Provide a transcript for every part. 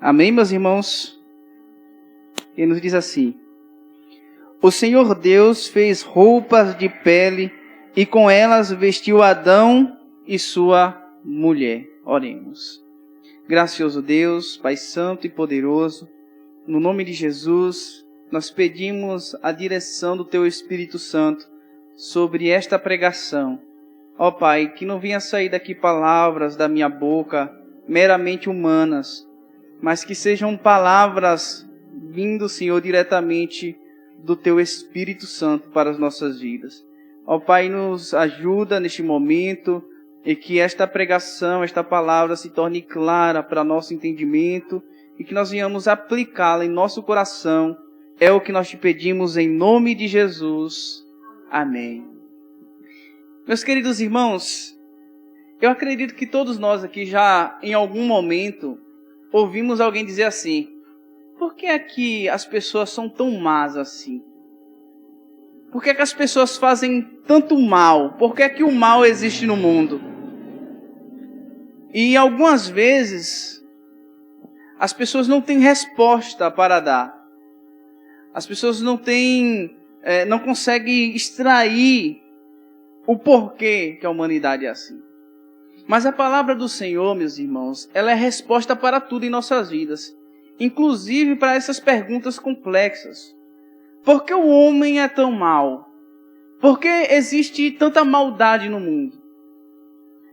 Amém, meus irmãos? Ele nos diz assim: o Senhor Deus fez roupas de pele e com elas vestiu Adão e sua mulher. Oremos. Gracioso Deus, Pai Santo e Poderoso, no nome de Jesus, nós pedimos a direção do Teu Espírito Santo sobre esta pregação. Ó Pai, que não venha sair daqui palavras da minha boca meramente humanas, mas que sejam palavras vindo, Senhor, diretamente do Teu Espírito Santo para as nossas vidas. Ó Pai, nos ajuda neste momento e que esta pregação, esta palavra se torne clara para nosso entendimento e que nós venhamos aplicá-la em nosso coração. É o que nós te pedimos em nome de Jesus. Amém. Meus queridos irmãos, eu acredito que todos nós aqui já, em algum momento, ouvimos alguém dizer assim: por que é que as pessoas são tão más assim? Por que é que as pessoas fazem tanto mal? Por que é que o mal existe no mundo? E algumas vezes, as pessoas não têm resposta para dar. As pessoas não conseguem extrair o porquê que a humanidade é assim. Mas a palavra do Senhor, meus irmãos, ela é resposta para tudo em nossas vidas. Inclusive para essas perguntas complexas. Por que o homem é tão mau? Por que existe tanta maldade no mundo?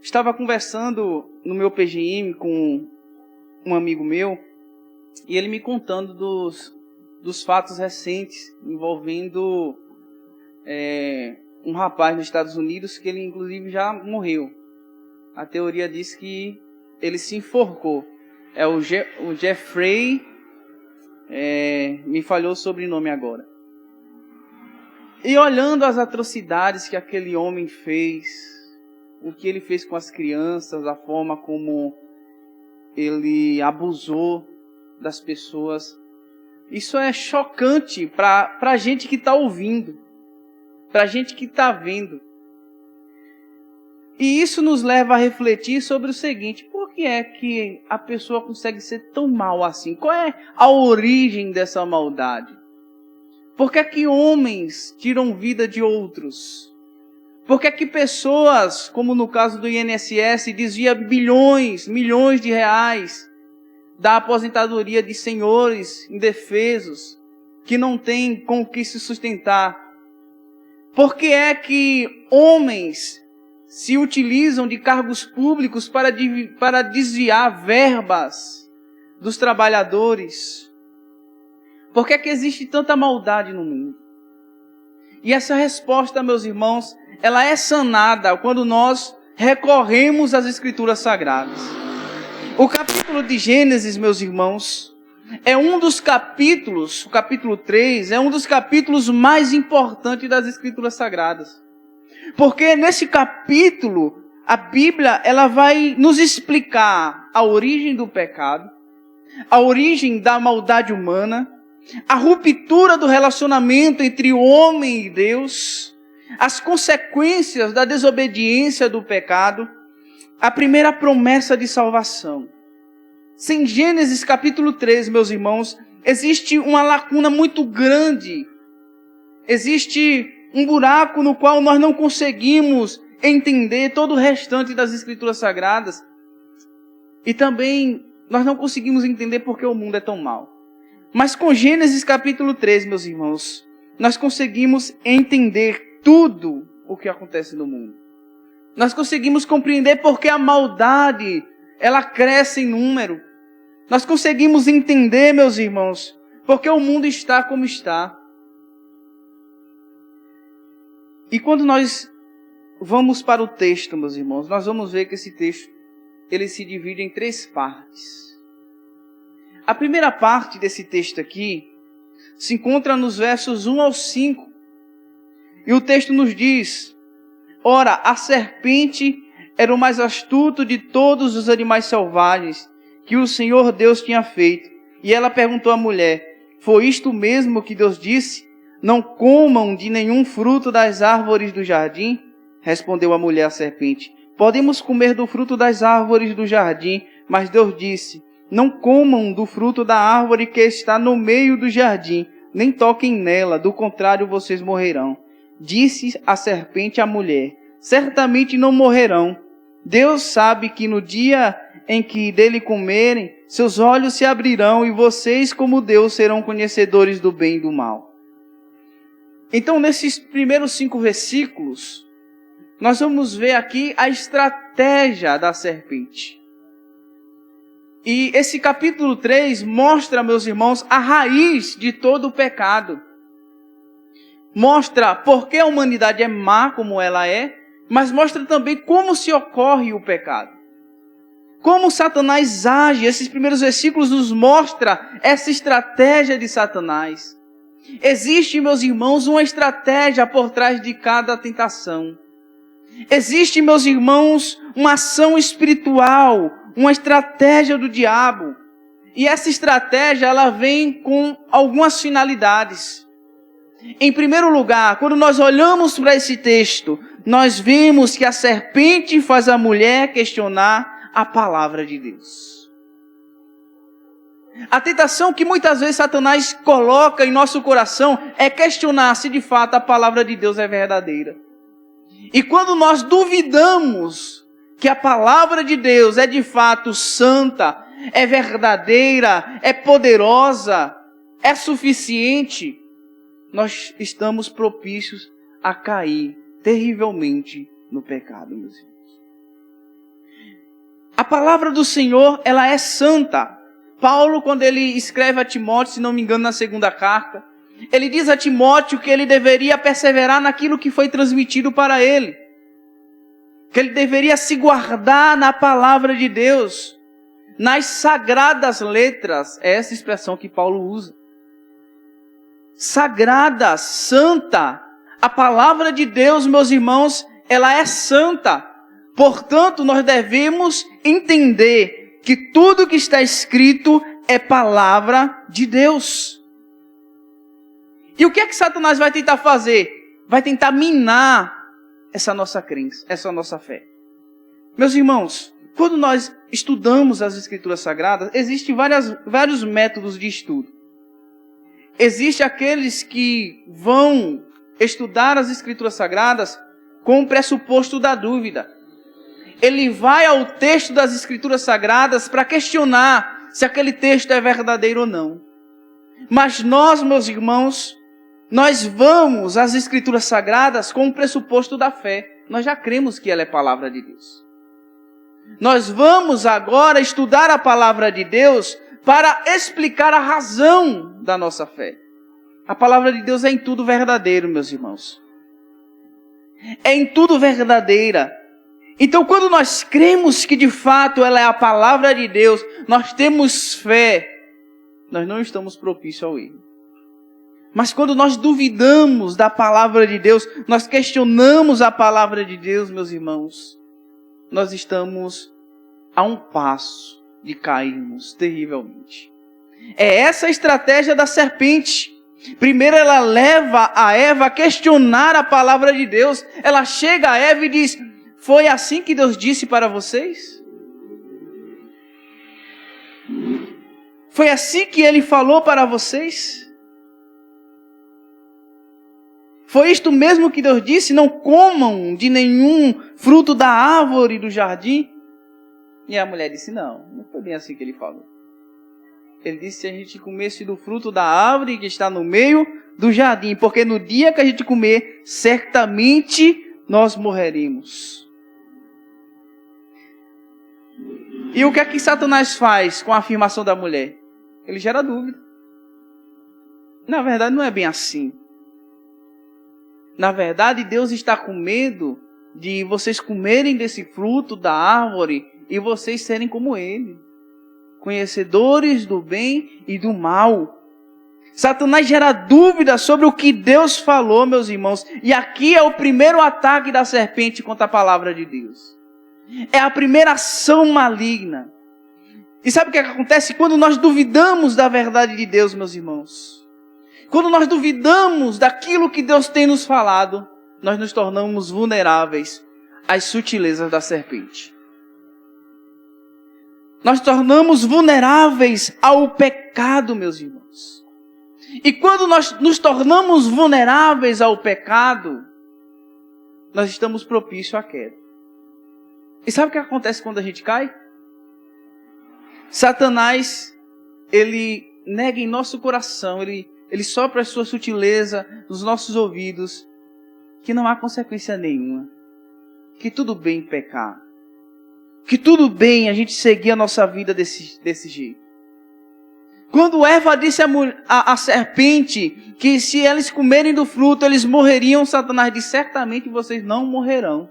Estava conversando no meu PGM com um amigo meu, e ele me contando dos fatos recentes envolvendo um rapaz nos Estados Unidos que ele inclusive já morreu. A teoria diz que ele se enforcou. É o Jeffrey, me falhou o sobrenome agora. E olhando as atrocidades que aquele homem fez, o que ele fez com as crianças, a forma como ele abusou das pessoas, isso é chocante para a gente que está ouvindo, para a gente que está vendo. E isso nos leva a refletir sobre o seguinte: por que é que a pessoa consegue ser tão mal assim? Qual é a origem dessa maldade? Por que é que homens tiram vida de outros? Por que é que pessoas, como no caso do INSS, desvia milhões de reais da aposentadoria de senhores indefesos que não têm com o que se sustentar? Por que é que homens se utilizam de cargos públicos para desviar verbas dos trabalhadores? Por que é que existe tanta maldade no mundo? E essa resposta, meus irmãos, ela é sanada quando nós recorremos às Escrituras Sagradas. O capítulo de Gênesis, meus irmãos, é um dos capítulos, o capítulo 3, é um dos capítulos mais importantes das Escrituras Sagradas. Porque nesse capítulo, a Bíblia, ela vai nos explicar a origem do pecado, a origem da maldade humana, a ruptura do relacionamento entre o homem e Deus, as consequências da desobediência do pecado, a primeira promessa de salvação. Sem Gênesis capítulo 3, meus irmãos, existe uma lacuna muito grande. Existe um buraco no qual nós não conseguimos entender todo o restante das Escrituras Sagradas. E também nós não conseguimos entender por que o mundo é tão mau. Mas com Gênesis capítulo 3, meus irmãos, nós conseguimos entender tudo o que acontece no mundo. Nós conseguimos compreender por que a maldade, ela cresce em número. Nós conseguimos entender, meus irmãos, por que o mundo está como está. E quando nós vamos para o texto, meus irmãos, nós vamos ver que esse texto, ele se divide em 3 partes. A primeira parte desse texto aqui se encontra nos versos 1 ao 5. E o texto nos diz: ora, a serpente era o mais astuto de todos os animais selvagens que o Senhor Deus tinha feito. E ela perguntou à mulher: foi isto mesmo que Deus disse? Não comam de nenhum fruto das árvores do jardim? Respondeu a mulher à serpente: podemos comer do fruto das árvores do jardim, mas Deus disse: não comam do fruto da árvore que está no meio do jardim, nem toquem nela, do contrário vocês morrerão. Disse a serpente à mulher: certamente não morrerão. Deus sabe que no dia em que dele comerem, seus olhos se abrirão e vocês, como Deus, serão conhecedores do bem e do mal. Então, nesses primeiros 5 versículos, nós vamos ver aqui a estratégia da serpente. E esse capítulo 3 mostra, meus irmãos, a raiz de todo o pecado. Mostra por que a humanidade é má como ela é, mas mostra também como se ocorre o pecado. Como Satanás age. Esses primeiros versículos nos mostram essa estratégia de Satanás. Existe, meus irmãos, uma estratégia por trás de cada tentação. Existe, meus irmãos, uma ação espiritual, uma estratégia do diabo. E essa estratégia, ela vem com algumas finalidades. Em primeiro lugar, quando nós olhamos para esse texto, nós vemos que a serpente faz a mulher questionar a palavra de Deus. A tentação que muitas vezes Satanás coloca em nosso coração é questionar se de fato a palavra de Deus é verdadeira. E quando nós duvidamos que a palavra de Deus é de fato santa, é verdadeira, é poderosa, é suficiente, nós estamos propícios a cair terrivelmente no pecado, meus irmãos. A palavra do Senhor, ela é santa. Paulo, quando ele escreve a Timóteo, se não me engano, na 2ª carta, ele diz a Timóteo que ele deveria perseverar naquilo que foi transmitido para ele. Que ele deveria se guardar na palavra de Deus, nas sagradas letras. É essa expressão que Paulo usa. Sagrada, santa. A palavra de Deus, meus irmãos, ela é santa. Portanto, nós devemos entender que tudo que está escrito é palavra de Deus. E o que é que Satanás vai tentar fazer? Vai tentar minar essa nossa crença, essa nossa fé. Meus irmãos, quando nós estudamos as Escrituras Sagradas, existem vários métodos de estudo. Existem aqueles que vão estudar as Escrituras Sagradas com o pressuposto da dúvida. Ele vai ao texto das Escrituras Sagradas para questionar se aquele texto é verdadeiro ou não. Mas nós, meus irmãos, nós vamos às Escrituras Sagradas com o pressuposto da fé. Nós já cremos que ela é palavra de Deus. Nós vamos agora estudar a palavra de Deus para explicar a razão da nossa fé. A palavra de Deus é em tudo verdadeiro, meus irmãos. É em tudo verdadeira. Então, quando nós cremos que de fato ela é a palavra de Deus, nós temos fé, nós não estamos propícios ao erro. Mas quando nós duvidamos da palavra de Deus, nós questionamos a palavra de Deus, meus irmãos, nós estamos a um passo de cairmos terrivelmente. É essa a estratégia da serpente. Primeiro ela leva a Eva a questionar a palavra de Deus. Ela chega a Eva e diz: foi assim que Deus disse para vocês? Foi assim que Ele falou para vocês? Foi isto mesmo que Deus disse? Não comam de nenhum fruto da árvore do jardim? E a mulher disse: não foi bem assim que Ele falou. Ele disse: se a gente comesse do fruto da árvore que está no meio do jardim, porque no dia que a gente comer, certamente nós morreremos. E o que é que Satanás faz com a afirmação da mulher? Ele gera dúvida. Na verdade, não é bem assim. Na verdade, Deus está com medo de vocês comerem desse fruto da árvore e vocês serem como Ele, conhecedores do bem e do mal. Satanás gera dúvida sobre o que Deus falou, meus irmãos. E aqui é o primeiro ataque da serpente contra a palavra de Deus. É a primeira ação maligna. E sabe o que acontece quando nós duvidamos da verdade de Deus, meus irmãos? Quando nós duvidamos daquilo que Deus tem nos falado, nós nos tornamos vulneráveis às sutilezas da serpente. Nós tornamos vulneráveis ao pecado, meus irmãos. E quando nós nos tornamos vulneráveis ao pecado, nós estamos propícios à queda. E sabe o que acontece quando a gente cai? Satanás, ele nega em nosso coração, ele sopra a sua sutileza nos nossos ouvidos, que não há consequência nenhuma, que tudo bem pecar, que tudo bem a gente seguir a nossa vida desse jeito. Quando Eva disse à serpente que se eles comerem do fruto, eles morreriam, Satanás disse, certamente vocês não morrerão.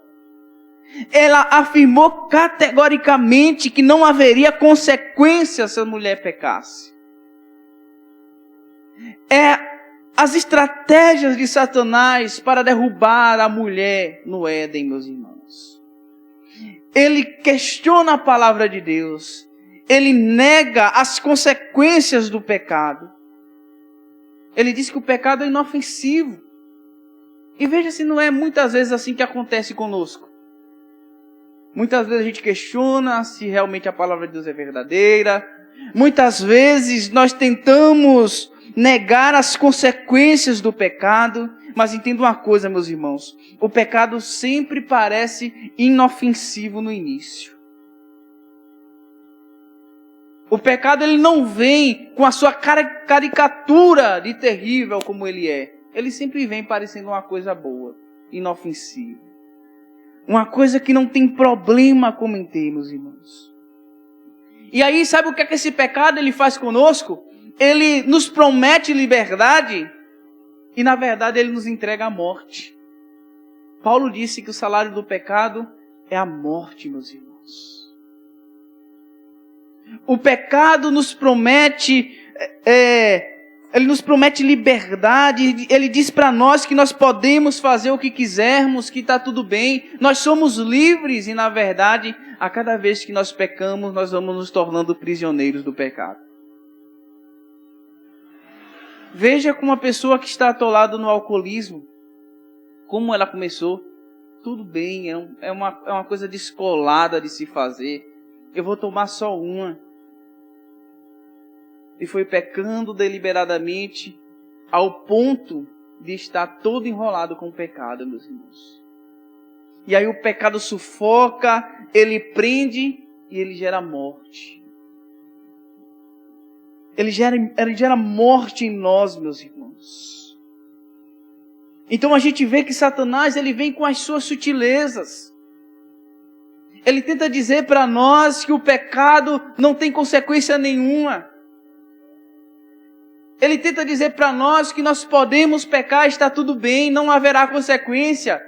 Ela afirmou categoricamente que não haveria consequência se a mulher pecasse. As estratégias de Satanás para derrubar a mulher no Éden, meus irmãos. Ele questiona a palavra de Deus. Ele nega as consequências do pecado. Ele diz que o pecado é inofensivo. E veja se não é muitas vezes assim que acontece conosco. Muitas vezes a gente questiona se realmente a palavra de Deus é verdadeira. Muitas vezes nós tentamos negar as consequências do pecado. Mas entenda uma coisa, meus irmãos. O pecado sempre parece inofensivo no início. O pecado ele não vem com a sua caricatura de terrível como ele é. Ele sempre vem parecendo uma coisa boa, inofensiva. Uma coisa que não tem problema cometer, meus irmãos. E aí, sabe o que é que esse pecado ele faz conosco? Ele nos promete liberdade e, na verdade, ele nos entrega a morte. Paulo disse que o salário do pecado é a morte, meus irmãos. O pecado nos promete, ele nos promete liberdade. Ele diz para nós que nós podemos fazer o que quisermos, que está tudo bem. Nós somos livres e, na verdade, a cada vez que nós pecamos, nós vamos nos tornando prisioneiros do pecado. Veja como uma pessoa que está atolada no alcoolismo, como ela começou. Tudo bem, é uma coisa descolada de se fazer. Eu vou tomar só uma. E foi pecando deliberadamente ao ponto de estar todo enrolado com o pecado, meus irmãos. E aí o pecado sufoca, ele prende e ele gera morte. Ele gera morte em nós, meus irmãos. Então a gente vê que Satanás ele vem com as suas sutilezas. Ele tenta dizer para nós que o pecado não tem consequência nenhuma. Ele tenta dizer para nós que nós podemos pecar, está tudo bem, não haverá consequência.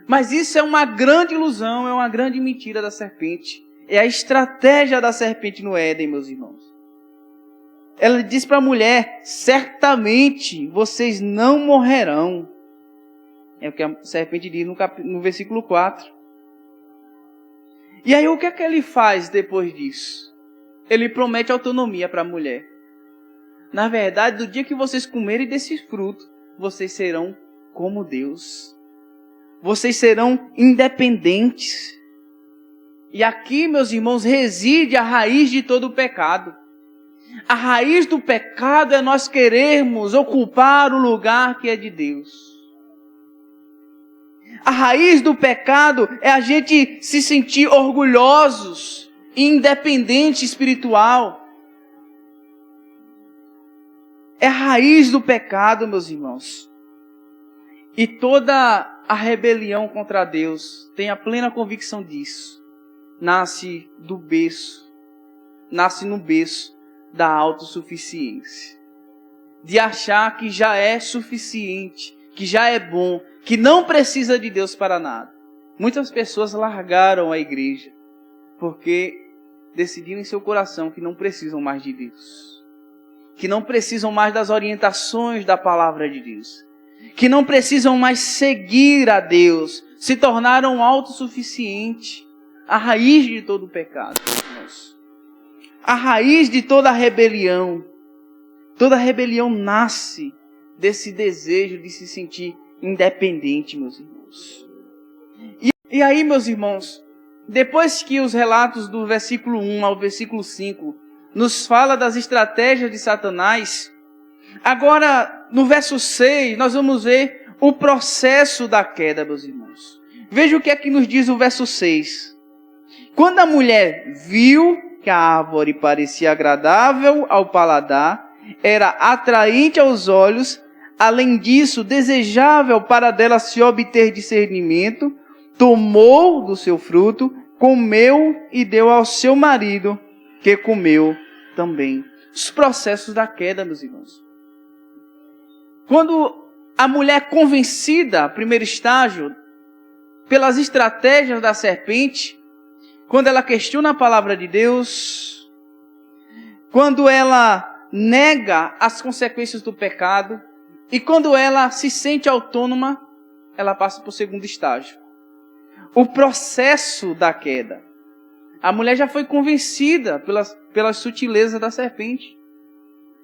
Mas isso é uma grande ilusão, é uma grande mentira da serpente. É a estratégia da serpente no Éden, meus irmãos. Ela diz para a mulher, certamente vocês não morrerão. É o que a serpente diz no versículo 4. E aí o que é que ele faz depois disso? Ele promete autonomia para a mulher. Na verdade, do dia que vocês comerem desse fruto, vocês serão como Deus. Vocês serão independentes. E aqui, meus irmãos, reside a raiz de todo o pecado. A raiz do pecado é nós querermos ocupar o lugar que é de Deus. A raiz do pecado é a gente se sentir orgulhosos e independente espiritual. É a raiz do pecado, meus irmãos. E toda a rebelião contra Deus, tenha plena convicção disso, nasce no berço da autossuficiência. De achar que já é suficiente, que já é bom, que não precisa de Deus para nada. Muitas pessoas largaram a igreja porque decidiram em seu coração que não precisam mais de Deus. Que não precisam mais das orientações da palavra de Deus. Que não precisam mais seguir a Deus. Se tornaram autossuficientes. A raiz de todo o pecado. A raiz de toda a rebelião. Toda rebelião nasce desse desejo de se sentir independente, meus irmãos. E aí, meus irmãos, depois que os relatos do versículo 1 ao versículo 5 nos fala das estratégias de Satanás, agora no verso 6 nós vamos ver o processo da queda, meus irmãos. Veja o que é que nos diz o verso 6. Quando a mulher viu que a árvore parecia agradável ao paladar, era atraente aos olhos, além disso, desejável para dela se obter discernimento, tomou do seu fruto, comeu e deu ao seu marido, que comeu também. Os processos da queda, meus irmãos. Quando a mulher convencida, primeiro estágio, pelas estratégias da serpente, quando ela questiona a palavra de Deus, quando ela nega as consequências do pecado, e quando ela se sente autônoma, ela passa para o segundo estágio. O processo da queda. A mulher já foi convencida pelas sutilezas da serpente.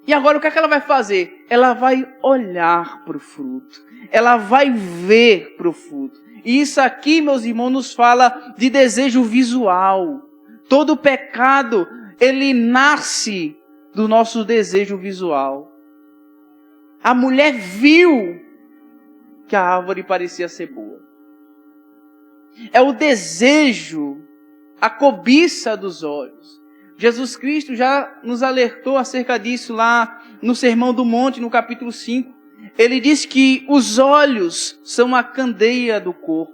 E agora o que é que ela vai fazer? Ela vai olhar para o fruto. Ela vai ver para o fruto. E isso aqui, meus irmãos, nos fala de desejo visual. Todo pecado, ele nasce do nosso desejo visual. A mulher viu que a árvore parecia ser boa. É o desejo, a cobiça dos olhos. Jesus Cristo já nos alertou acerca disso lá no Sermão do Monte, no capítulo 5. Ele diz que os olhos são a candeia do corpo.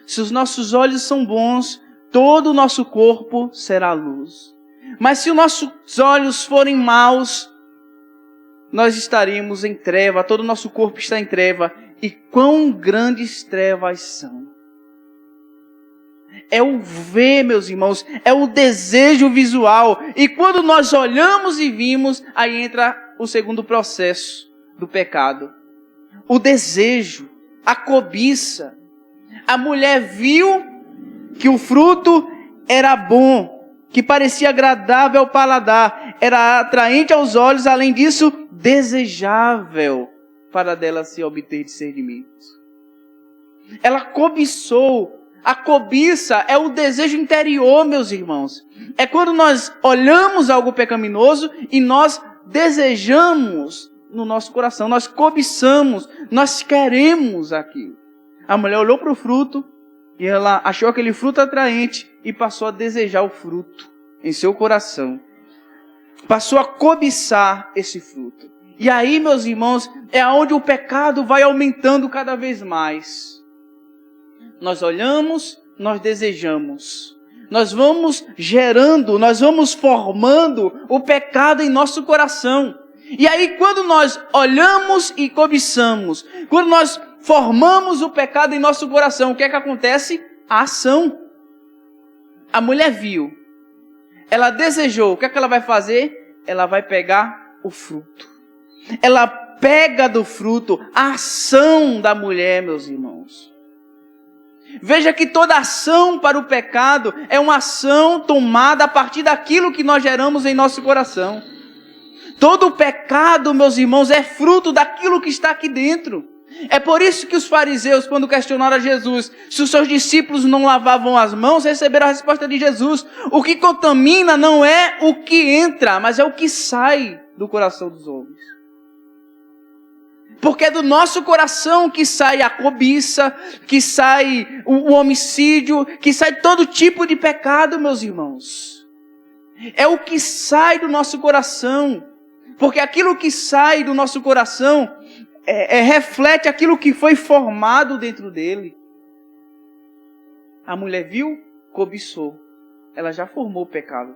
Se os nossos olhos são bons, todo o nosso corpo será luz. Mas se os nossos olhos forem maus, nós estaremos em treva, todo o nosso corpo está em treva. E quão grandes trevas são. É o ver, meus irmãos, é o desejo visual. E quando nós olhamos e vimos, aí entra o segundo processo do pecado. O desejo, a cobiça. A mulher viu que o fruto era bom, que parecia agradável ao paladar, era atraente aos olhos, além disso, desejável para dela se obter discernimento. Ela cobiçou. A cobiça é o desejo interior, meus irmãos. É quando nós olhamos algo pecaminoso e nós desejamos no nosso coração, nós cobiçamos, nós queremos aquilo. A mulher olhou para o fruto e ela achou aquele fruto atraente e passou a desejar o fruto em seu coração. Passou a cobiçar esse fruto. E aí, meus irmãos, é onde o pecado vai aumentando cada vez mais. Nós olhamos, nós desejamos. Nós vamos gerando, nós vamos formando o pecado em nosso coração. E aí quando nós olhamos e cobiçamos, quando nós formamos o pecado em nosso coração, o que é que acontece? A ação. A mulher viu, ela desejou, o que é que ela vai fazer? Ela vai pegar o fruto. Ela pega do fruto a ação da mulher, meus irmãos. Veja que toda ação para o pecado é uma ação tomada a partir daquilo que nós geramos em nosso coração. Todo pecado, meus irmãos, é fruto daquilo que está aqui dentro. É por isso que os fariseus, quando questionaram a Jesus se os seus discípulos não lavavam as mãos, receberam a resposta de Jesus. O que contamina não é o que entra, mas é o que sai do coração dos homens. Porque é do nosso coração que sai a cobiça, que sai o homicídio, que sai todo tipo de pecado, meus irmãos. É o que sai do nosso coração. Porque aquilo que sai do nosso coração reflete aquilo que foi formado dentro dele. A mulher viu, cobiçou. Ela já formou o pecado.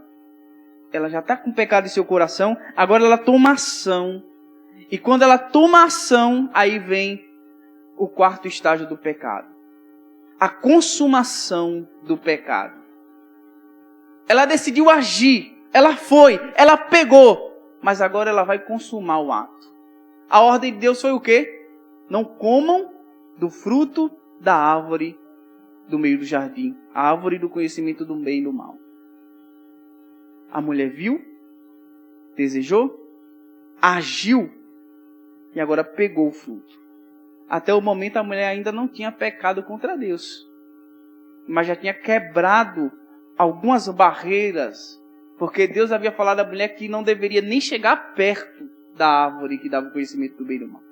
Ela já está com o pecado em seu coração. Agora ela toma ação. E quando ela toma ação, aí vem o quarto estágio do pecado. A consumação do pecado. Ela decidiu agir. Ela foi, ela pegou. Mas agora ela vai consumar o ato. A ordem de Deus foi o quê? Não comam do fruto da árvore do meio do jardim. A árvore do conhecimento do bem e do mal. A mulher viu, desejou, agiu e agora pegou o fruto. Até o momento a mulher ainda não tinha pecado contra Deus. mas já tinha quebrado algumas barreiras, porque Deus havia falado à mulher que não deveria nem chegar perto da árvore que dava o conhecimento do bem e do mal.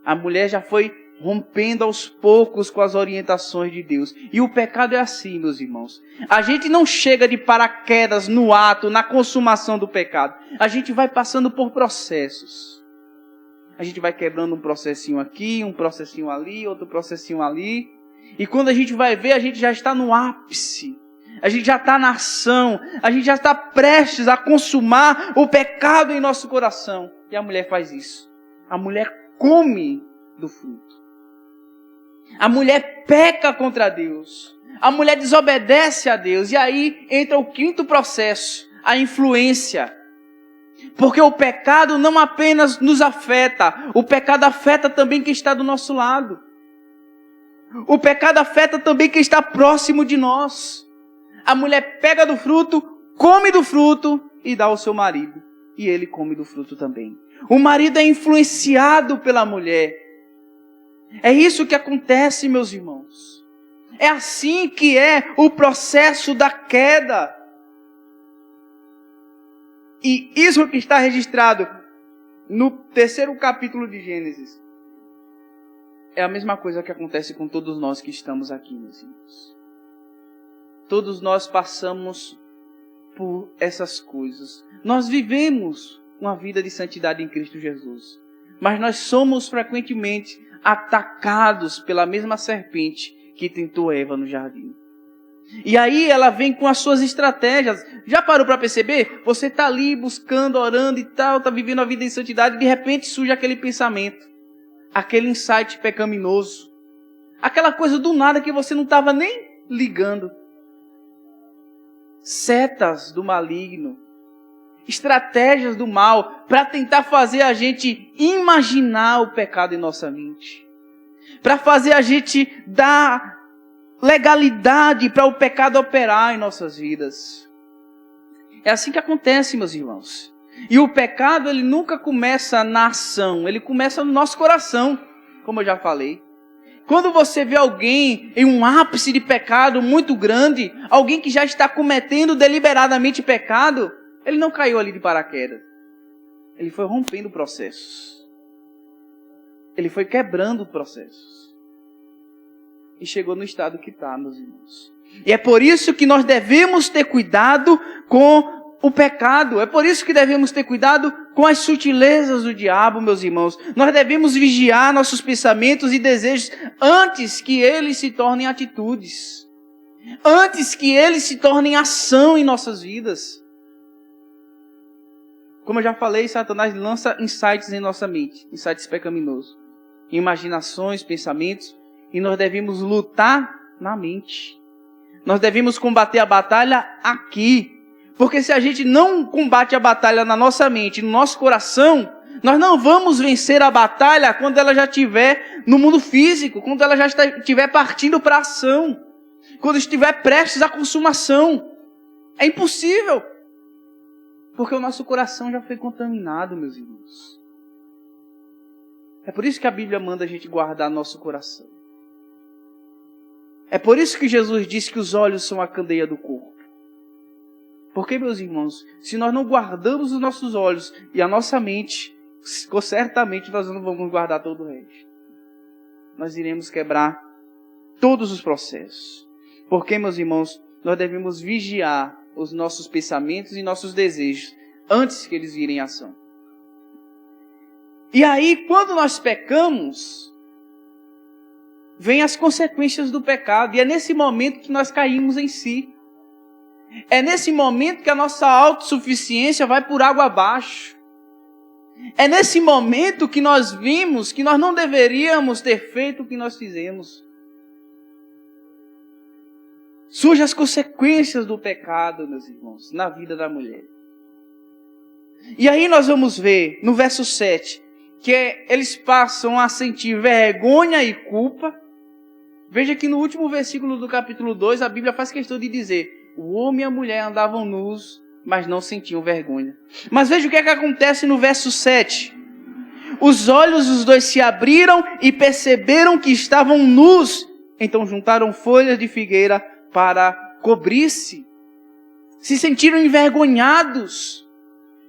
A mulher já foi rompendo aos poucos com as orientações de Deus. E o pecado é assim, meus irmãos. A gente não chega de paraquedas no ato, na consumação do pecado. A gente vai passando por processos. A gente vai quebrando um processinho aqui, um processinho ali, outro processinho ali. E quando a gente vai ver, a gente já está no ápice. A gente já está na ação. A gente já está prestes a consumar o pecado em nosso coração. E a mulher faz isso. A mulher come do fruto. A mulher peca contra Deus. A mulher desobedece a Deus. E aí entra o quinto processo, a influência. Porque o pecado não apenas nos afeta, o pecado afeta também quem está do nosso lado. O pecado afeta também quem está próximo de nós. A mulher pega do fruto, come do fruto e dá ao seu marido. E ele come do fruto também. O marido é influenciado pela mulher. É isso que acontece, meus irmãos. É assim que é o processo da queda. E isso que está registrado no 3º capítulo de Gênesis é a mesma coisa que acontece com todos nós que estamos aqui, meus irmãos. Todos nós passamos por essas coisas. Nós vivemos uma vida de santidade em Cristo Jesus. Mas nós somos frequentemente atacados pela mesma serpente que tentou Eva no jardim. E aí ela vem com as suas estratégias. Já parou para perceber? Você está ali buscando, orando e tal, está vivendo a vida em santidade e de repente surge aquele pensamento, aquele insight pecaminoso, aquela coisa do nada que você não estava nem ligando. Setas do maligno, estratégias do mal para tentar fazer a gente imaginar o pecado em nossa mente, para fazer a gente dar legalidade para o pecado operar em nossas vidas. É assim que acontece, meus irmãos. E o pecado, ele nunca começa na ação, ele começa no nosso coração, como eu já falei. Quando você vê alguém em um ápice de pecado muito grande, alguém que já está cometendo deliberadamente pecado, ele não caiu ali de paraquedas. Ele foi rompendo processos. Ele foi quebrando processos. E chegou no estado que está, meus irmãos. E é por isso que nós devemos ter cuidado com o pecado. É por isso que devemos ter cuidado com as sutilezas do diabo, meus irmãos. Nós devemos vigiar nossos pensamentos e desejos antes que eles se tornem atitudes. Antes que eles se tornem ação em nossas vidas. Como eu já falei, Satanás lança insights em nossa mente. Insights pecaminosos. Imaginações, pensamentos. E nós devemos lutar na mente. Nós devemos combater a batalha aqui. Porque se a gente não combate a batalha na nossa mente, no nosso coração, nós não vamos vencer a batalha quando ela já estiver no mundo físico, quando ela já estiver partindo para a ação, quando estiver prestes à consumação. É impossível. Porque o nosso coração já foi contaminado, meus irmãos. É por isso que a Bíblia manda a gente guardar nosso coração. É por isso que Jesus disse que os olhos são a candeia do corpo. Porque, meus irmãos, se nós não guardamos os nossos olhos e a nossa mente, certamente nós não vamos guardar todo o resto. Nós iremos quebrar todos os processos. Porque, meus irmãos, nós devemos vigiar os nossos pensamentos e nossos desejos antes que eles virem em ação. E aí, quando nós pecamos, vêm as consequências do pecado. E é nesse momento que nós caímos em si. É nesse momento que a nossa autossuficiência vai por água abaixo. É nesse momento que nós vimos que nós não deveríamos ter feito o que nós fizemos. Surgem as consequências do pecado, meus irmãos, na vida da mulher. E aí nós vamos ver, no verso 7, que eles passam a sentir vergonha e culpa. Veja que no último versículo do capítulo 2, a Bíblia faz questão de dizer: o homem e a mulher andavam nus, mas não sentiam vergonha. Mas veja o que é que acontece no verso 7. Os olhos dos dois se abriram e perceberam que estavam nus. Então juntaram folhas de figueira, para cobrir-se. Se sentiram envergonhados,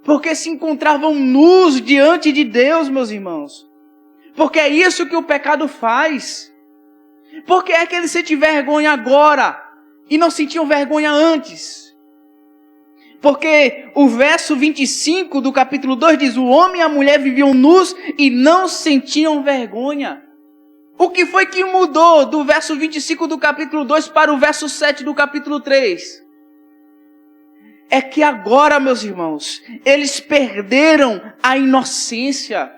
porque se encontravam nus diante de Deus, meus irmãos. Porque é isso que o pecado faz. Por que é que eles sentem vergonha agora e não sentiam vergonha antes? Porque o verso 25 do capítulo 2 diz: o homem e a mulher viviam nus e não sentiam vergonha. O que foi que mudou do verso 25 do capítulo 2 para o verso 7 do capítulo 3? É que agora, meus irmãos, eles perderam a inocência.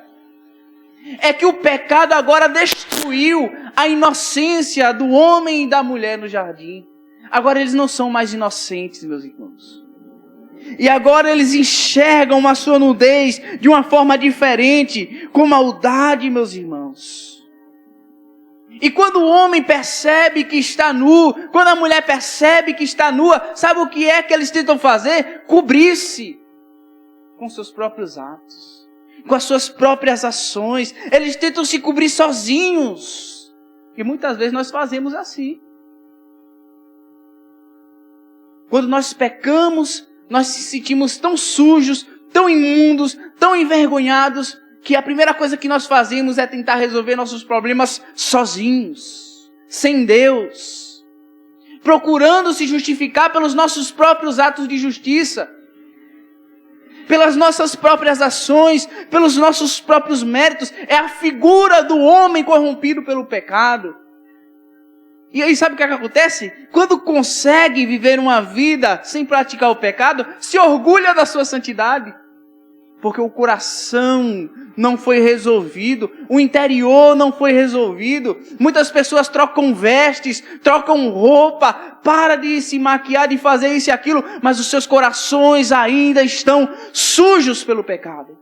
É que o pecado agora destruiu a inocência do homem e da mulher no jardim. Agora eles não são mais inocentes, meus irmãos. E agora eles enxergam a sua nudez de uma forma diferente, com maldade, meus irmãos. E quando o homem percebe que está nu, quando a mulher percebe que está nua, sabe o que é que eles tentam fazer? Cobrir-se com seus próprios atos, com as suas próprias ações. Eles tentam se cobrir sozinhos. E muitas vezes nós fazemos assim. Quando nós pecamos, nós se sentimos tão sujos, tão imundos, tão envergonhados, que a primeira coisa que nós fazemos é tentar resolver nossos problemas sozinhos, sem Deus, procurando se justificar pelos nossos próprios atos de justiça, pelas nossas próprias ações, pelos nossos próprios méritos. É a figura do homem corrompido pelo pecado. E aí sabe o que acontece? Quando consegue viver uma vida sem praticar o pecado, se orgulha da sua santidade. Porque o coração não foi resolvido, o interior não foi resolvido. Muitas pessoas trocam vestes, trocam roupa, para de se maquiar, de fazer isso e aquilo, mas os seus corações ainda estão sujos pelo pecado.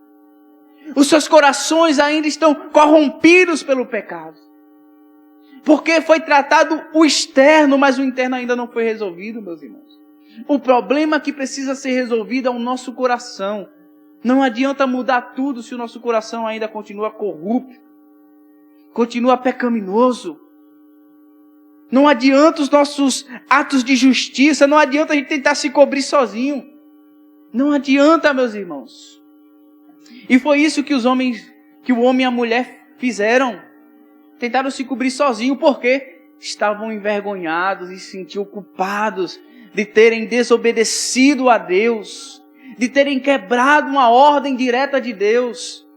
Os seus corações ainda estão corrompidos pelo pecado. Porque foi tratado o externo, mas o interno ainda não foi resolvido, meus irmãos. O problema que precisa ser resolvido é o nosso coração. Não adianta mudar tudo se o nosso coração ainda continua corrupto, continua pecaminoso. Não adianta os nossos atos de justiça, não adianta a gente tentar se cobrir sozinho. Não adianta, meus irmãos. E foi isso que o homem e a mulher fizeram. Tentaram se cobrir sozinho, porque estavam envergonhados e se sentiam culpados de terem desobedecido a Deus, de terem quebrado uma ordem direta de Deus.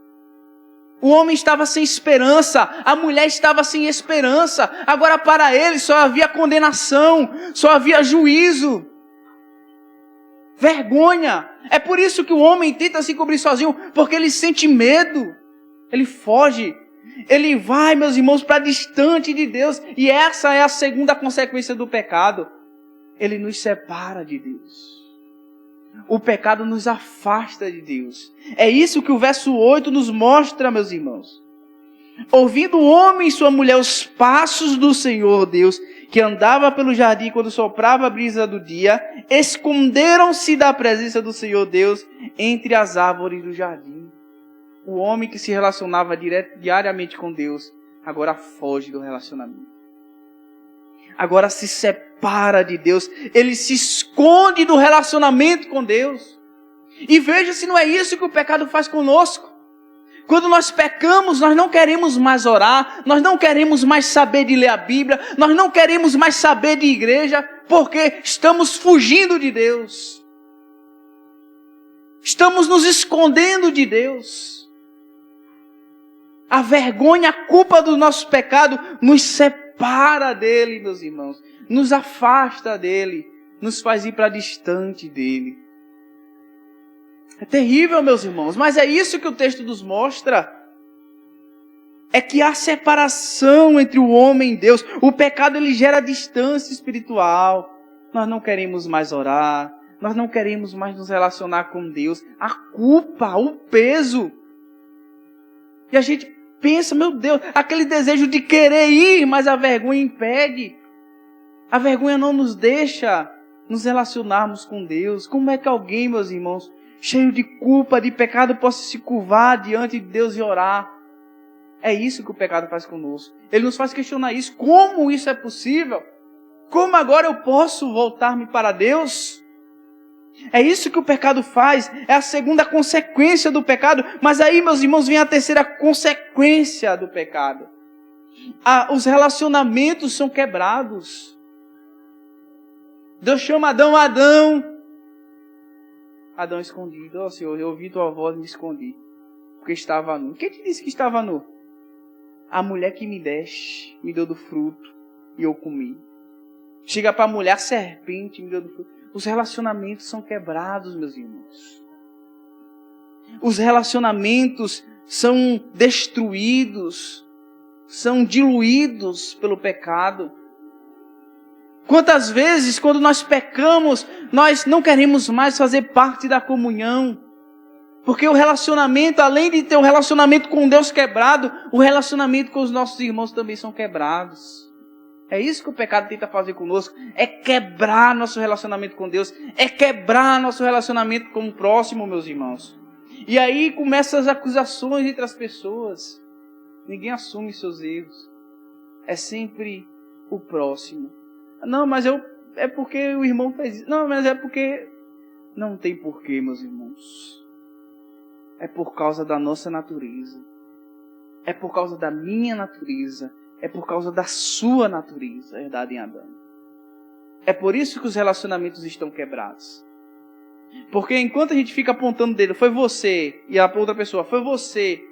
O homem estava sem esperança, a mulher estava sem esperança. Agora para eles só havia condenação, só havia juízo, vergonha. É por isso que o homem tenta se cobrir sozinho, porque ele sente medo, ele foge, ele vai, meus irmãos, para distante de Deus. E essa é a segunda consequência do pecado. Ele nos separa de Deus. O pecado nos afasta de Deus. É isso que o verso 8 nos mostra, meus irmãos. Ouvindo o homem e sua mulher os passos do Senhor Deus, que andava pelo jardim quando soprava a brisa do dia, esconderam-se da presença do Senhor Deus entre as árvores do jardim. O homem que se relacionava diariamente com Deus, agora foge do relacionamento. Agora se separa de Deus. Ele se esconde do relacionamento com Deus. E veja se não é isso que o pecado faz conosco. Quando nós pecamos, nós não queremos mais orar, nós não queremos mais saber de ler a Bíblia, nós não queremos mais saber de igreja, porque estamos fugindo de Deus. Estamos nos escondendo de Deus. A vergonha, a culpa do nosso pecado nos separa dele, meus irmãos. Nos afasta dele, nos faz ir para distante dele. É terrível, meus irmãos, mas é isso que o texto nos mostra. É que há separação entre o homem e Deus. O pecado, ele gera distância espiritual. Nós não queremos mais orar, nós não queremos mais nos relacionar com Deus. A culpa, o peso. E a gente pensa, meu Deus, aquele desejo de querer ir, mas a vergonha impede. A vergonha não nos deixa nos relacionarmos com Deus. Como é que alguém, meus irmãos, cheio de culpa, de pecado, possa se curvar diante de Deus e orar? É isso que o pecado faz conosco. Ele nos faz questionar isso. Como isso é possível? Como agora eu posso voltar-me para Deus? É isso que o pecado faz, é a segunda consequência do pecado. Mas aí, meus irmãos, vem a terceira consequência do pecado. Os relacionamentos são quebrados. Deus chama Adão, Adão escondido. Ó Senhor, eu ouvi tua voz e me escondi, porque estava nu. Quem te disse que estava nu? A mulher que me deste, me deu do fruto e eu comi. Chega para a mulher, a serpente me deu do fruto. Os relacionamentos são quebrados, meus irmãos. Os relacionamentos são destruídos, são diluídos pelo pecado. Quantas vezes, quando nós pecamos, nós não queremos mais fazer parte da comunhão. Porque o relacionamento, além de ter um relacionamento com Deus quebrado, o relacionamento com os nossos irmãos também são quebrados. É isso que o pecado tenta fazer conosco. É quebrar nosso relacionamento com Deus. É quebrar nosso relacionamento com o próximo, meus irmãos. E aí começam as acusações entre as pessoas. Ninguém assume seus erros. É sempre o próximo. Não, mas é porque o irmão fez isso. Não, mas é porque... Não tem porquê, meus irmãos. É por causa da nossa natureza. É por causa da minha natureza. É por causa da sua natureza, herdada em Adão. É por isso que os relacionamentos estão quebrados. Porque enquanto a gente fica apontando o dedo, foi você, e a outra pessoa, foi você,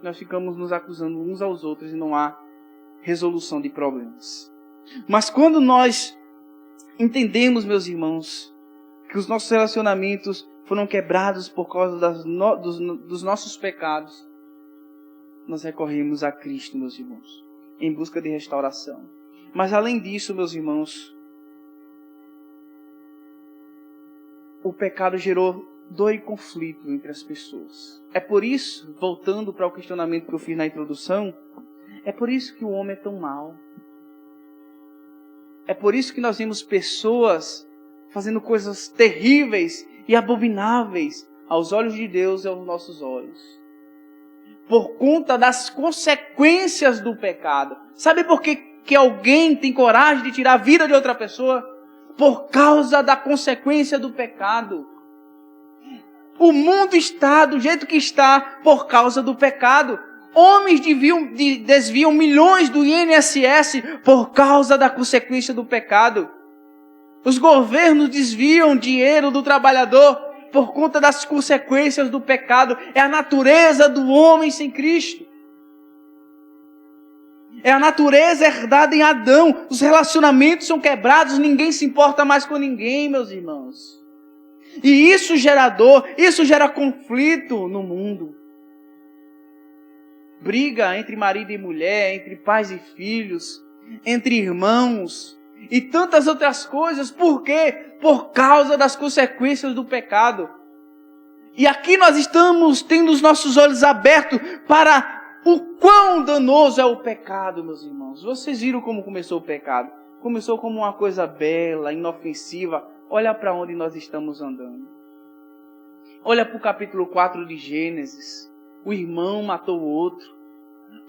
nós ficamos nos acusando uns aos outros e não há resolução de problemas. Mas quando nós entendemos, meus irmãos, que os nossos relacionamentos foram quebrados por causa dos nossos pecados, nós recorremos a Cristo, meus irmãos, em busca de restauração. Mas além disso, meus irmãos, o pecado gerou dor e conflito entre as pessoas. É por isso, voltando para o questionamento que eu fiz na introdução, é por isso que o homem é tão mau. É por isso que nós vemos pessoas fazendo coisas terríveis e abomináveis aos olhos de Deus e aos nossos olhos. Por conta das consequências do pecado. Sabe por que alguém tem coragem de tirar a vida de outra pessoa? Por causa da consequência do pecado. O mundo está do jeito que está por causa do pecado. Homens desviam milhões do INSS por causa da consequência do pecado. Os governos desviam dinheiro do trabalhador por conta das consequências do pecado. É a natureza do homem sem Cristo. É a natureza herdada em Adão. Os relacionamentos são quebrados, ninguém se importa mais com ninguém, meus irmãos. E isso gera dor, isso gera conflito no mundo. Briga entre marido e mulher, entre pais e filhos, entre irmãos e tantas outras coisas. Por quê? Por causa das consequências do pecado. E aqui nós estamos tendo os nossos olhos abertos para o quão danoso é o pecado, meus irmãos. Vocês viram como começou o pecado? Começou como uma coisa bela, inofensiva. Olha para onde nós estamos andando. Olha para o capítulo 4 de Gênesis. O irmão matou o outro.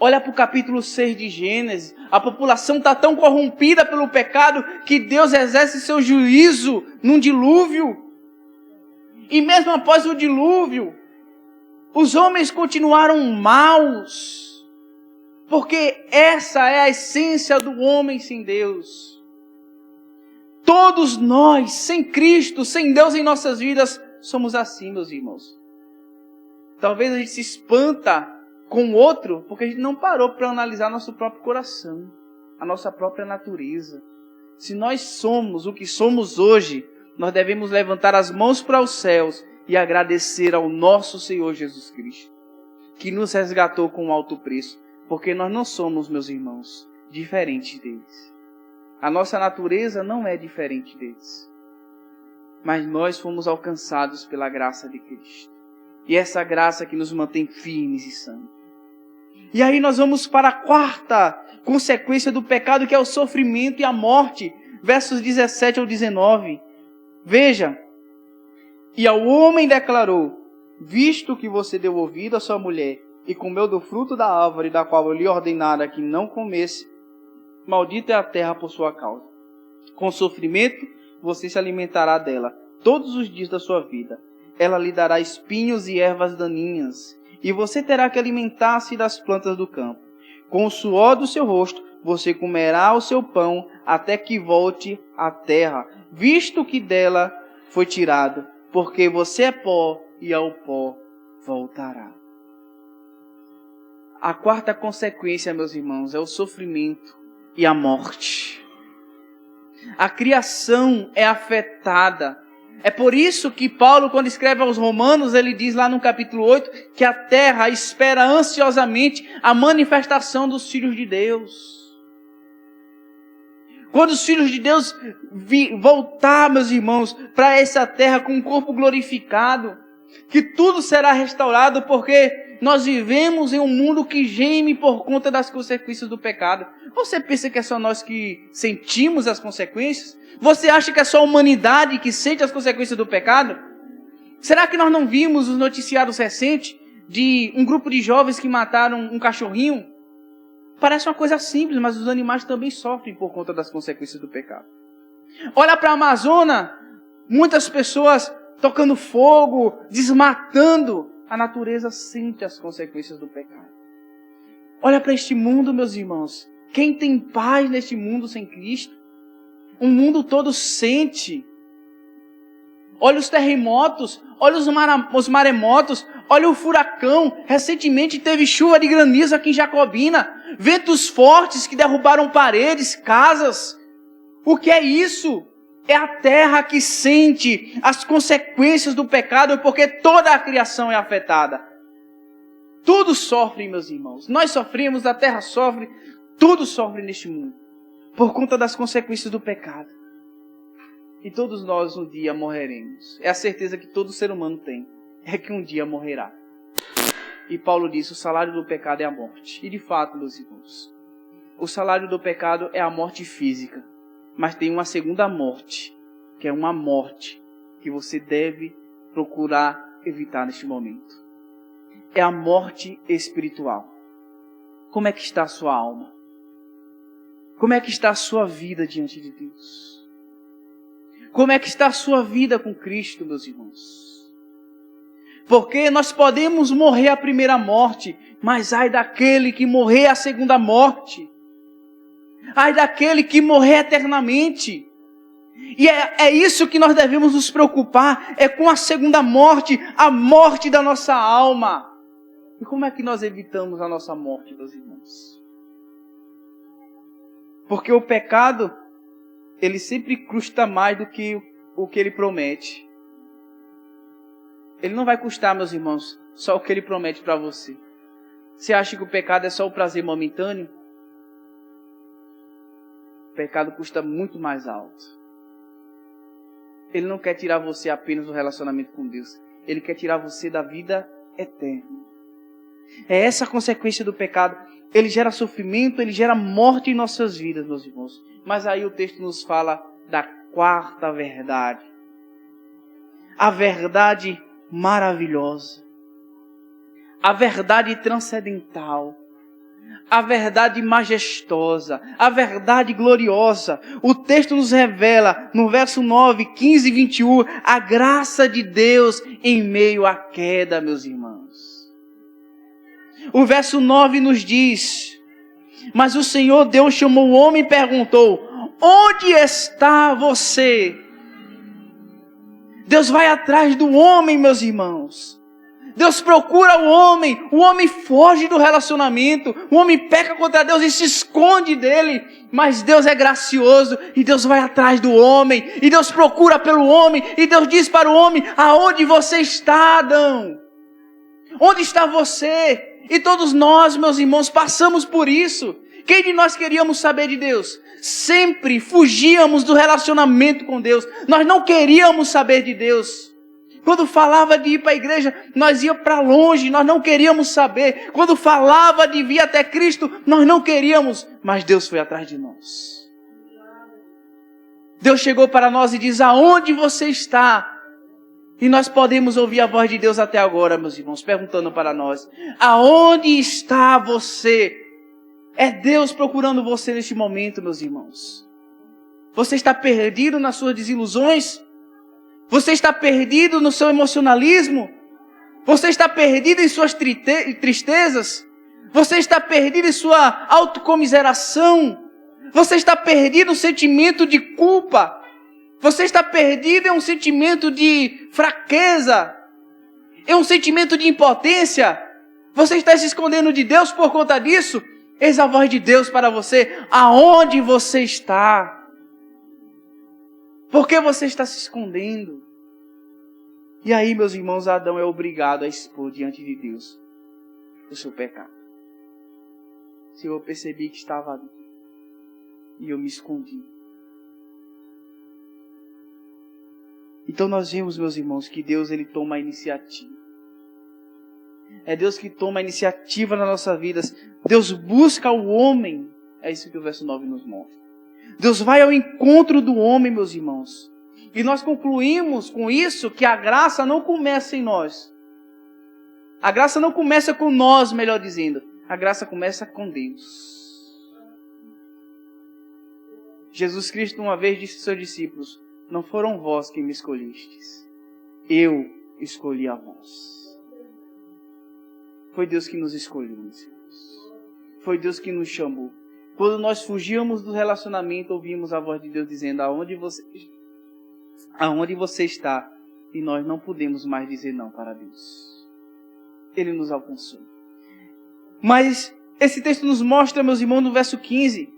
Olha para o capítulo 6 de Gênesis. A população está tão corrompida pelo pecado que Deus exerce seu juízo num dilúvio. E mesmo após o dilúvio, os homens continuaram maus. Porque essa é a essência do homem sem Deus. Todos nós, sem Cristo, sem Deus em nossas vidas, somos assim, meus irmãos. Talvez a gente se espanta com o outro, porque a gente não parou para analisar nosso próprio coração, a nossa própria natureza. Se nós somos o que somos hoje, nós devemos levantar as mãos para os céus e agradecer ao nosso Senhor Jesus Cristo, que nos resgatou com um alto preço, porque nós não somos, meus irmãos, diferentes deles. A nossa natureza não é diferente deles, mas nós fomos alcançados pela graça de Cristo. E essa graça que nos mantém firmes e sãos. E aí nós vamos para a quarta consequência do pecado, que é o sofrimento e a morte. Versos 17 ao 19. Veja. E ao homem declarou: visto que você deu ouvido à sua mulher e comeu do fruto da árvore da qual eu lhe ordenara que não comesse, maldita é a terra por sua causa. Com sofrimento, você se alimentará dela todos os dias da sua vida. Ela lhe dará espinhos e ervas daninhas, e você terá que alimentar-se das plantas do campo. Com o suor do seu rosto, você comerá o seu pão até que volte à terra, visto que dela foi tirado, porque você é pó e ao pó voltará. A quarta consequência, meus irmãos, é o sofrimento e a morte. A criação é afetada. É por isso que Paulo, quando escreve aos Romanos, ele diz lá no capítulo 8, que a terra espera ansiosamente a manifestação dos filhos de Deus. Quando os filhos de Deus voltar, meus irmãos, para essa terra com um corpo glorificado, que tudo será restaurado, porque nós vivemos em um mundo que geme por conta das consequências do pecado. Você pensa que é só nós que sentimos as consequências? Você acha que é só a humanidade que sente as consequências do pecado? Será que nós não vimos os noticiários recentes de um grupo de jovens que mataram um cachorrinho? Parece uma coisa simples, mas os animais também sofrem por conta das consequências do pecado. Olha para a Amazônia, muitas pessoas tocando fogo, desmatando. A natureza sente as consequências do pecado. Olha para este mundo, meus irmãos. Quem tem paz neste mundo sem Cristo? O mundo todo sente. Olha os terremotos, olha os maremotos, olha o furacão. Recentemente teve chuva de granizo aqui em Jacobina. Ventos fortes que derrubaram paredes, casas. O que é isso? É a terra que sente as consequências do pecado, porque toda a criação é afetada. Tudo sofre, meus irmãos. Nós sofremos, a terra sofre, tudo sofre neste mundo, por conta das consequências do pecado. E todos nós um dia morreremos. É a certeza que todo ser humano tem, é que um dia morrerá. E Paulo diz, o salário do pecado é a morte. E de fato, meus irmãos, o salário do pecado é a morte física. Mas tem uma segunda morte, que é uma morte que você deve procurar evitar neste momento. É a morte espiritual. Como é que está a sua alma? Como é que está a sua vida diante de Deus? Como é que está a sua vida com Cristo, meus irmãos? Porque nós podemos morrer a primeira morte, mas ai daquele que morrer a segunda morte. Ai daquele que morrer eternamente. E é isso que nós devemos nos preocupar, é com a segunda morte, a morte da nossa alma. E como é que nós evitamos a nossa morte, meus irmãos? Porque o pecado, ele sempre custa mais do que o que ele promete. Ele não vai custar, meus irmãos, só o que ele promete para você. Você acha que o pecado é só o prazer momentâneo? O pecado custa muito mais alto. Ele não quer tirar você apenas do relacionamento com Deus. Ele quer tirar você da vida eterna. É essa a consequência do pecado. Ele gera sofrimento, ele gera morte em nossas vidas, meus irmãos. Mas aí o texto nos fala da quarta verdade. A verdade maravilhosa. A verdade transcendental. A verdade majestosa, a verdade gloriosa. O texto nos revela, no verso 9, 15 e 21, a graça de Deus em meio à queda, meus irmãos. O verso 9 nos diz, mas o Senhor Deus chamou o homem e perguntou, onde está você? Deus vai atrás do homem, meus irmãos. Deus procura o homem foge do relacionamento, o homem peca contra Deus e se esconde dele, mas Deus é gracioso e Deus vai atrás do homem, e Deus procura pelo homem, e Deus diz para o homem, aonde você está, Adão? Onde está você? E todos nós, meus irmãos, passamos por isso. Quem de nós queríamos saber de Deus? Sempre fugíamos do relacionamento com Deus, nós não queríamos saber de Deus. Quando falava de ir para a igreja, nós íamos para longe, nós não queríamos saber. Quando falava de vir até Cristo, nós não queríamos, mas Deus foi atrás de nós. Deus chegou para nós e diz, aonde você está? E nós podemos ouvir a voz de Deus até agora, meus irmãos, perguntando para nós, aonde está você? É Deus procurando você neste momento, meus irmãos. Você está perdido nas suas desilusões? Você está perdido no seu emocionalismo? Você está perdido em suas tristezas? Você está perdido em sua autocomiseração? Você está perdido no sentimento de culpa? Você está perdido em um sentimento de fraqueza? Em um sentimento de impotência? Você está se escondendo de Deus por conta disso? Eis a voz de Deus para você. Aonde você está? Por que você está se escondendo? E aí, meus irmãos, Adão é obrigado a expor diante de Deus o seu pecado. Se eu percebi que estava ali e eu me escondi. Então nós vemos, meus irmãos, que Deus ele toma a iniciativa. É Deus que toma a iniciativa nas nossas vidas. Deus busca o homem. É isso que o verso 9 nos mostra. Deus vai ao encontro do homem, meus irmãos. E nós concluímos com isso que a graça não começa em nós. A graça não começa com nós, melhor dizendo. A graça começa com Deus. Jesus Cristo uma vez disse aos seus discípulos: não foram vós que me escolhestes. Eu escolhi a vós. Foi Deus que nos escolheu, meus irmãos. Foi Deus que nos chamou. Quando nós fugíamos do relacionamento, ouvimos a voz de Deus dizendo: aonde você está? E nós não podemos mais dizer não para Deus. Ele nos alcançou. Mas esse texto nos mostra, meus irmãos, no verso 15,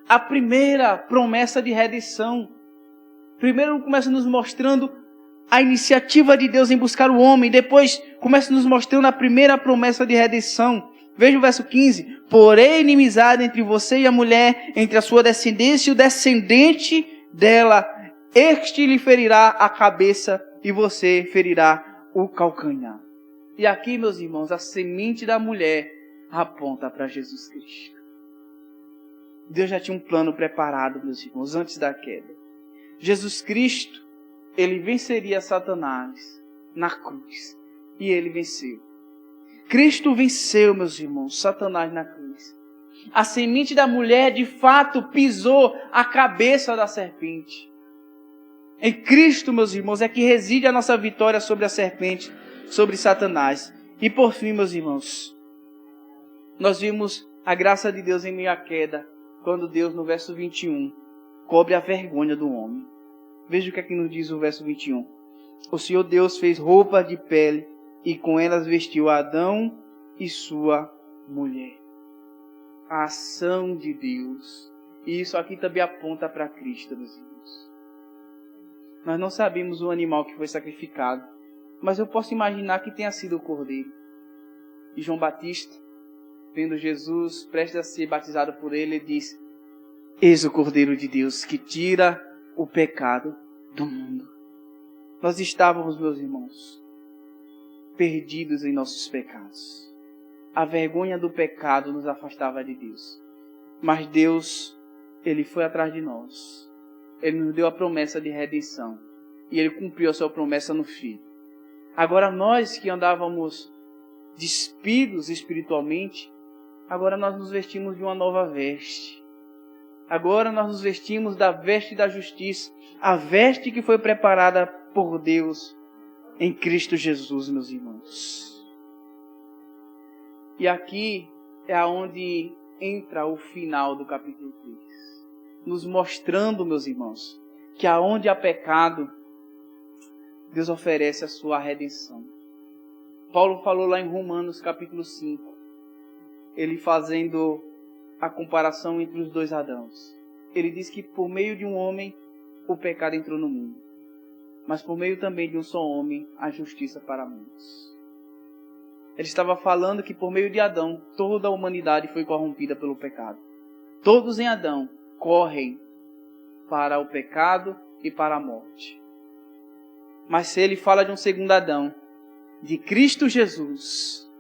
a primeira promessa de redenção. Primeiro começa nos mostrando a iniciativa de Deus em buscar o homem. Depois começa nos mostrando a primeira promessa de redenção. Veja o verso 15. Porém, inimizade entre você e a mulher, entre a sua descendência e o descendente dela. Este lhe ferirá a cabeça e você ferirá o calcanhar. E aqui, meus irmãos, a semente da mulher aponta para Jesus Cristo. Deus já tinha um plano preparado, meus irmãos, antes da queda. Jesus Cristo, ele venceria Satanás na cruz. E ele venceu. Cristo venceu, meus irmãos, Satanás na cruz. A semente da mulher, de fato, pisou a cabeça da serpente. Em Cristo, meus irmãos, é que reside a nossa vitória sobre a serpente, sobre Satanás. E por fim, meus irmãos, nós vimos a graça de Deus em meio à queda, quando Deus, no verso 21, cobre a vergonha do homem. Veja o que aqui nos diz o verso 21. O Senhor Deus fez roupas de pele e com elas vestiu Adão e sua mulher. A ação de Deus. E isso aqui também aponta para Cristo, meus irmãos. Nós não sabemos o animal que foi sacrificado, mas eu posso imaginar que tenha sido o cordeiro. E João Batista, vendo Jesus prestes a ser batizado por ele, diz: eis o Cordeiro de Deus que tira o pecado do mundo. Nós estávamos, meus irmãos, perdidos em nossos pecados. A vergonha do pecado nos afastava de Deus. Mas Deus, ele foi atrás de nós. Ele nos deu a promessa de redenção. E ele cumpriu a sua promessa no Filho. Agora nós que andávamos despidos espiritualmente, agora nós nos vestimos de uma nova veste. Agora nós nos vestimos da veste da justiça. A veste que foi preparada por Deus em Cristo Jesus, meus irmãos. E aqui é aonde entra o final do capítulo 3. Nos mostrando, meus irmãos, que aonde há pecado, Deus oferece a sua redenção. Paulo falou lá em Romanos capítulo 5, ele fazendo a comparação entre os dois Adãos. Ele diz que por meio de um homem o pecado entrou no mundo, mas por meio também de um só homem a justiça para muitos. Ele estava falando que por meio de Adão toda a humanidade foi corrompida pelo pecado. Todos em Adão correm para o pecado e para a morte. Mas se ele fala de um segundo Adão, de Cristo Jesus,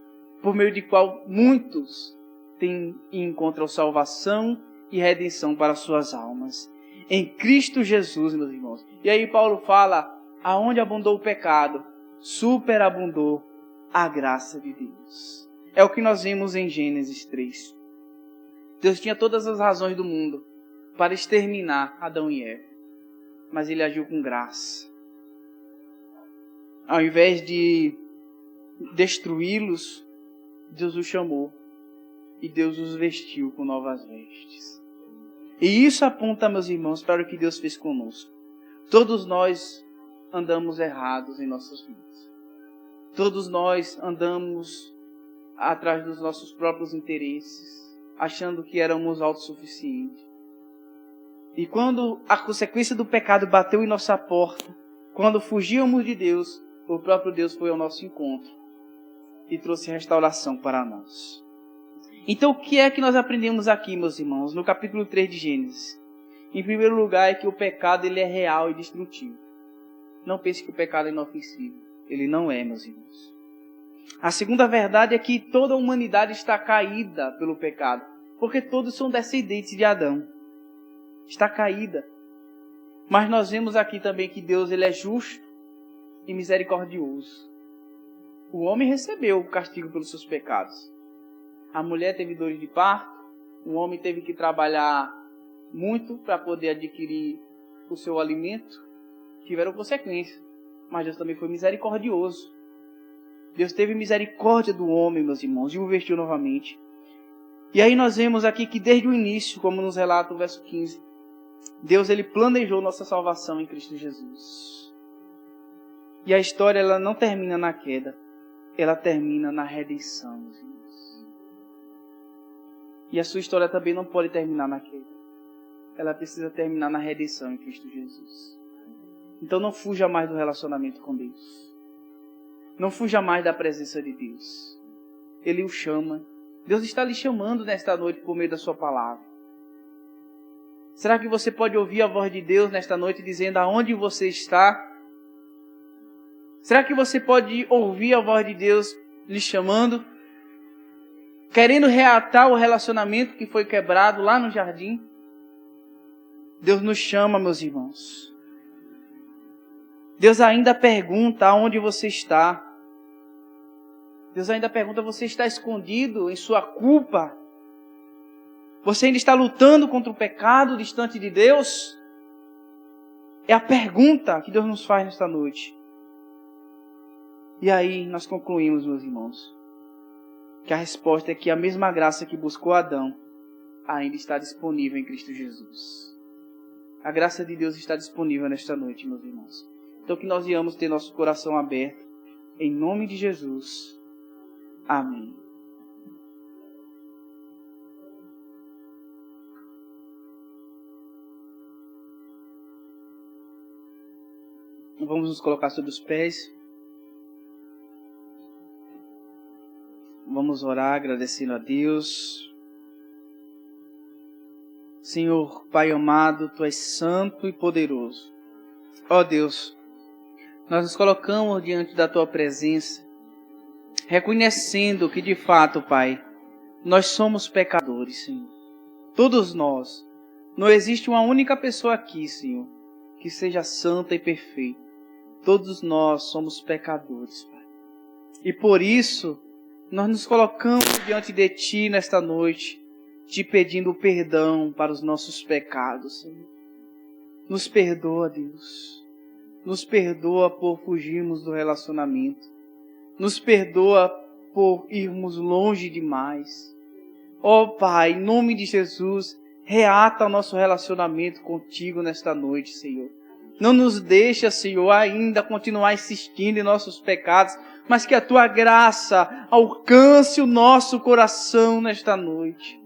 por meio de qual muitos têm e encontram salvação e redenção para suas almas. Em Cristo Jesus, meus irmãos. E aí Paulo fala, aonde abundou o pecado, superabundou a graça de Deus. É o que nós vimos em Gênesis 3. Deus tinha todas as razões do mundo para exterminar Adão e Eva. Mas ele agiu com graça. Ao invés de destruí-los, Deus os chamou. E Deus os vestiu com novas vestes. E isso aponta, meus irmãos, para o que Deus fez conosco. Todos nós andamos errados em nossas vidas. Todos nós andamos atrás dos nossos próprios interesses, achando que éramos autossuficientes. E quando a consequência do pecado bateu em nossa porta, quando fugíamos de Deus, o próprio Deus foi ao nosso encontro e trouxe restauração para nós. Então, o que é que nós aprendemos aqui, meus irmãos, no capítulo 3 de Gênesis? Em primeiro lugar, é que o pecado ele é real e destrutivo. Não pense que o pecado é inofensivo. Ele não é, meus irmãos. A segunda verdade é que toda a humanidade está caída pelo pecado, porque todos são descendentes de Adão. Está caída. Mas nós vemos aqui também que Deus ele é justo e misericordioso. O homem recebeu o castigo pelos seus pecados. A mulher teve dores de parto, o homem teve que trabalhar muito para poder adquirir o seu alimento. Tiveram consequências, mas Deus também foi misericordioso. Deus teve misericórdia do homem, meus irmãos, e o vestiu novamente. E aí nós vemos aqui que desde o início, como nos relata o verso 15, Deus ele planejou nossa salvação em Cristo Jesus. E a história ela não termina na queda, ela termina na redenção, meus irmãos. E a sua história também não pode terminar na queda. Ela precisa terminar na redenção em Cristo Jesus. Então não fuja mais do relacionamento com Deus. Não fuja mais da presença de Deus. Ele o chama. Deus está lhe chamando nesta noite por meio da sua palavra. Será que você pode ouvir a voz de Deus nesta noite dizendo aonde você está? Será que você pode ouvir a voz de Deus lhe chamando? Querendo reatar o relacionamento que foi quebrado lá no jardim? Deus nos chama, meus irmãos. Deus ainda pergunta aonde você está. Deus ainda pergunta, você está escondido em sua culpa? Você ainda está lutando contra o pecado distante de Deus? É a pergunta que Deus nos faz nesta noite. E aí nós concluímos, meus irmãos, que a resposta é que a mesma graça que buscou Adão ainda está disponível em Cristo Jesus. A graça de Deus está disponível nesta noite, meus irmãos. Então que nós íamos ter nosso coração aberto. Em nome de Jesus. Amém. Vamos nos colocar sobre os pés. Vamos orar agradecendo a Deus. Senhor, Pai amado, Tu és santo e poderoso. Ó Deus, nós nos colocamos diante da Tua presença, reconhecendo que de fato, Pai, nós somos pecadores, Senhor. Todos nós. Não existe uma única pessoa aqui, Senhor, que seja santa e perfeita. Todos nós somos pecadores, Pai. E por isso, nós nos colocamos diante de Ti nesta noite, Te pedindo perdão para os nossos pecados, Senhor. Nos perdoa, Deus. Nos perdoa por fugirmos do relacionamento. Nos perdoa por irmos longe demais. Ó Pai, em nome de Jesus, reata o nosso relacionamento contigo nesta noite, Senhor. Não nos deixa, Senhor, ainda continuar insistindo em nossos pecados, mas que a Tua graça alcance o nosso coração nesta noite.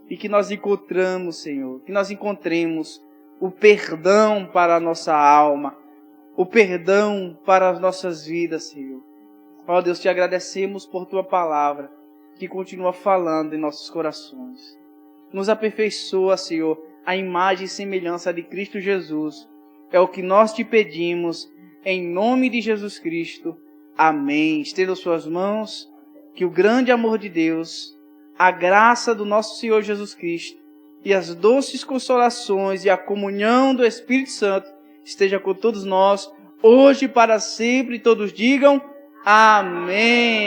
E que nós encontramos, Senhor, que nós encontremos o perdão para a nossa alma, o perdão para as nossas vidas, Senhor. Ó Deus, Te agradecemos por Tua palavra, que continua falando em nossos corações. Nos aperfeiçoa, Senhor, a imagem e semelhança de Cristo Jesus. É o que nós Te pedimos, em nome de Jesus Cristo. Amém. Estenda suas mãos, que o grande amor de Deus, a graça do nosso Senhor Jesus Cristo e as doces consolações e a comunhão do Espírito Santo esteja com todos nós, hoje e para sempre. Todos digam amém.